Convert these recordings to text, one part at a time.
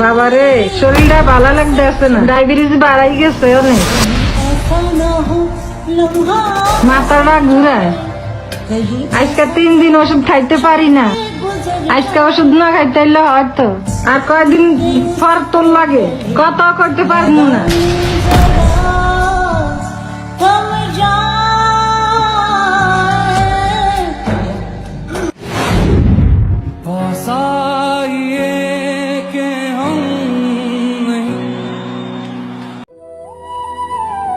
বাবারে শরীরটা ভালো লাগতেছে না, ডায়াবেটিস বাড়াই গেছে অনেক, মাথাটা ঘুরায়। আজকে 3 দিন ওষুধ খাইতে পারি না, আজকে ওষুধ না খাইতে হইলে হয়তো আর কয়েকদিন পর তোর লাগে, কত করতে পারবো না।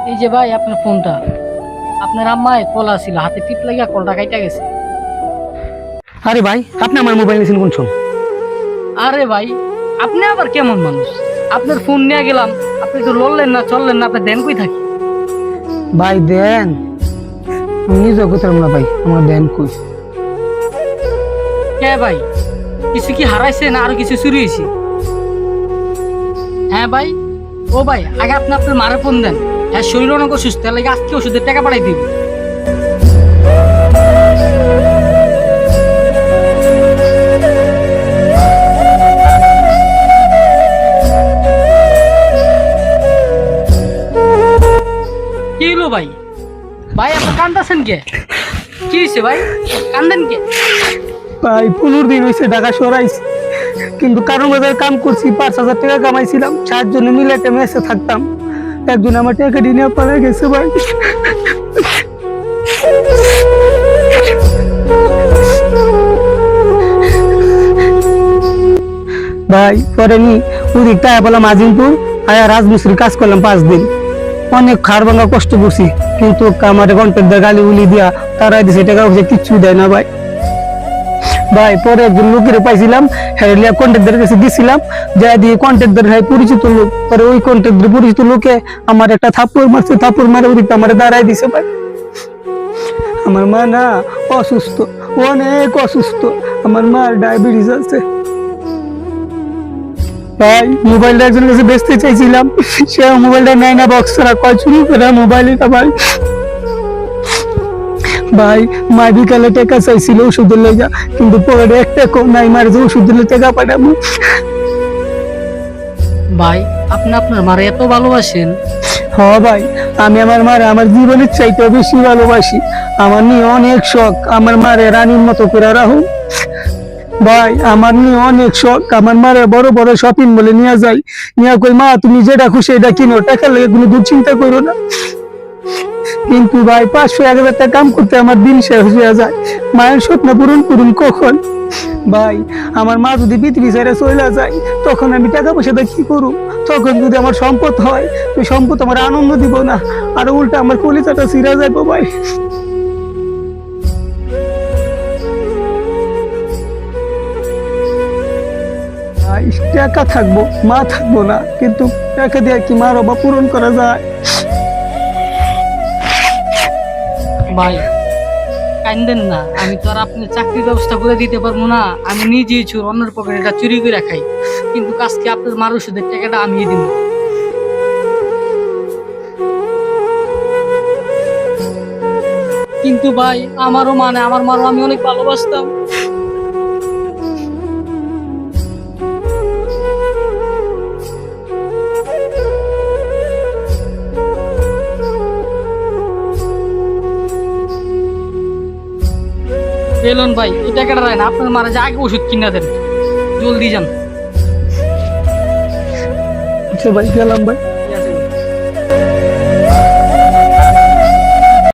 এই যে ভাই আপনার ফোনটা, আপনার আম্মায় কল আসছিল, হাতে টিপ লাগিয়া কলটা কাইটা গেছে। আরে ভাই, আপনি আমার মোবাইল নিয়েছেন কোন সময়? আরে ভাই আপনি আবার কেমন মানুষ, আপনার ফোন নিয়ে গেলাম, আপনি তো লড়লেন না চললেন না, আপনার দেন কই থাকি? ভাই দেন, আমি নিজেও করতাম না ভাই, আমার দেন কই। কে ভাই, কিছু কি হারাইছে না আরো কিছু চুরি হয়েছে? হ্যাঁ ভাই, ও ভাই আগে আপনি আপনার মারে ফোন দেন, হ্যাঁ শরীর অনেক অসুস্থ, তার লাগে আজকে ওষুধের টাকা পাঠাই দিবি। কি হলো ভাই? ভাই আপনি কান্দাছেন কে? কি হয়েছে ভাই, কান্দেন কে? ভাই 15 দিন হয়েছে ঢাকা সরাইছি, কিন্তু কারণ বাজার কাম করছি, 5,000 টাকা কামাইছিলাম, 4 জনে মিলে একটা মেসে থাকতাম, একজন আমার টাকা নিয়ে পালা গেছে ভাই। ভাই পরে নি ওদিকটা বললাম আজিমপুর, আয়া রাজমিস্ত্রির কাজ করলাম 5 দিন, অনেক খাড় ভাঙা কষ্ট করছি, কিন্তু আমার কন্ট্রাক্টর গালি উলি দিয়া তারাই দিছে, টাকা পয়সা কিচ্ছু দেয় না ভাই। ভাই পরে একজন লোকের পাইছিলাম, হ্যাঁ কন্ট্রাক্টরের কাছে দিছিলাম, যা দিয়ে কন্ট্রাক্টর হয় পরিচিত লোক, পরে ওই কন্ট্রাক্টর পরিচিত লোকে আমার একটা থাপ্পড় মারছে, থাপ্পড় মারে ওদিকটা আমার দাঁড়াই দিছে ভাই। আমার মা না অসুস্থ, অনেক অসুস্থ, আমার মার ডায়াবেটিস আছে ভাই। মোবাইলটা একজনের কাছে বেচতে চাইছিলাম, সে মোবাইলটা নেয় না, বক্স ছাড়া কয় চুরি করে মোবাইল এটা ভাই। ভাই মা বিকালে টাকা চাইছিল ওষুধের লেগা, কিন্তু পরে একটা কম নাই, মার যে ওষুধের টাকা পাঠাবো। ভাই আপনি আপনার মারে এত ভালোবাসেন? হ্যাঁ ভাই, আমি আমার মারে আমার জীবনের চাইতে বেশি ভালোবাসি, আমার নিয়ে অনেক শখ, আমার মারে রানীর মতো করে রাখুন ভাই। আমার নিয়ে অনেক শখ, আমার মারে বড় বড় শপিং মলে নিয়ে যাই, নিয়ে কই মা তুমি যেটা খুশি এটা কিনো, টাকা লেগে কোনো দুশ্চিন্তা করো না। কিন্তু ভাই 500-1000 টাকা কাম করতে আমার দিন শেষ হয়ে যায়, মায়ের স্বপ্ন পূরণ করুন কখন? ভাই আমার মা যদি পৃথিবী ছেড়ে চলে যায়, তখন আমি টাকা পয়সাটা কি করব? তখন যদি আমার সম্পদ হয়, ওই সম্পদ আমার আনন্দ দিব না, আর উল্টা আমার কলিজাটা ছিঁড়া যাবো ভাই। ভাই টাকা থাকবো, মা থাকবো না, কিন্তু টাকা দিয়ে কি মার অভাব পূরণ করা যায়? ভাই কান্দেন না, আমি তো আর আপনার চাকরির ব্যবস্থা করে দিতে পারবো না, আমি নিজেই চুর, অন্যের পকেটে চুরি করে খাই, কিন্তু আজকে আপনার মার ওষুধের টাকাটা আমি দিব। কিন্তু ভাই আমারও মানে আমার মারও আমি অনেক ভালোবাসতাম। এলন ভাই এই টাকাটা দেন, আপনার মারা যে আগে ওষুধ কিনা দেন, জলদি যান। আচ্ছা ভাই, গেলাম ভাই।